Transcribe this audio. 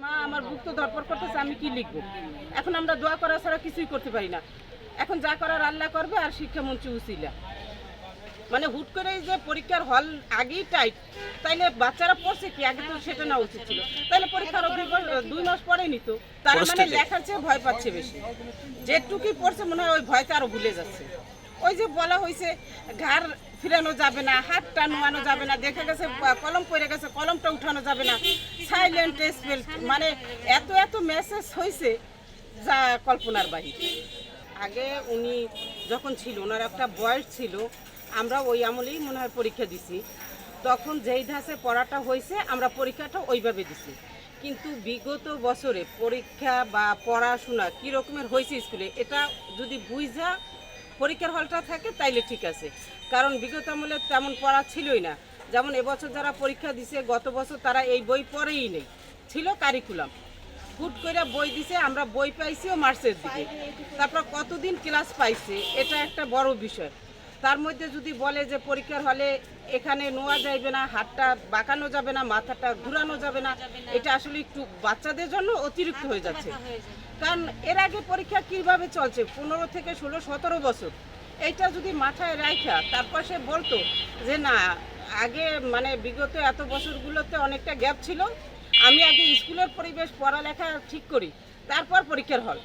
মা আমার বুক তো ধরপড় করতেছে, আমি কি লিখবো? এখন আমরা দোয়া করা ছাড়া কিছুই করতে পারি না। এখন যা করার আল্লাহ করবে, আর শিক্ষামন্ত্রী উসিলা। মানে হুট করে যে পরীক্ষার হল আগেই টাইট, তাইলে বাচ্চারা পড়ছে কি? আগে তো সেটা না উচিত ছিল। তাইলে পরীক্ষার 2 মাস পরে নিত। তারা মানে লেখার চেয়ে ভয় পাচ্ছে বেশি। যেটুকুই পড়ছে মনে হয় ওই ভয়তে আরো ভুলে যাচ্ছে। ওই যে বলা হয়েছে ঘাড় ফিরানো যাবে না, হাতটা নোয়ানো যাবে না, দেখা গেছে কলম পড়ে গেছে, কলমটা উঠানো যাবে না, সাইলেন্ট স্পেল, মানে এত এত মেসেজ হয়েছে যা কল্পনার বাহিরে। আগে উনি যখন ছিল, ওনার একটা বয়স ছিল, আমরা ওই আমলেই মনে হয় পরীক্ষা দিছি। তখন যেই ধাঁচে পড়াটা হয়েছে আমরা পরীক্ষাটা ওইভাবে দিছি। কিন্তু বিগত বছরে পরীক্ষা বা পড়াশোনা কী রকমের হয়েছে স্কুলে, এটা যদি বুঝা পরীক্ষার হলটা থাকে তাইলে ঠিক আছে। কারণ বিগত আমলে তেমন পড়া ছিলই না। যেমন এবছর যারা পরীক্ষা দিছে, গত বছর তারা এই বই পড়েই নেই, ছিল কারিকুলাম। হুট করে বই দিছে, আমরা বই পাইছিও মার্চের দিকে, তারপর কতদিন ক্লাস পাইছে, এটা একটা বড় বিষয়। তার মধ্যে যদি বলে যে পরীক্ষার হলে এখানে নোয়া যাবে না, হাতটা বাঁকানো যাবে না, মাথাটা ঘুরানো যাবে না, এটা আসলে একটু বাচ্চাদের জন্য অতিরিক্ত হয়ে যাচ্ছে। কারণ এর আগে পরীক্ষা কিভাবে চলছে, 15 থেকে 16, 17 বছর, এইটা যদি মাথায় রাখা তারপর সে বলতো যে না, আগে মানে বিগত এত বছরগুলোতে অনেকটা গ্যাপ ছিল, আমি আগে স্কুলের পরিবেশ পড়ালেখা ঠিক করি, তারপর পরীক্ষার হল।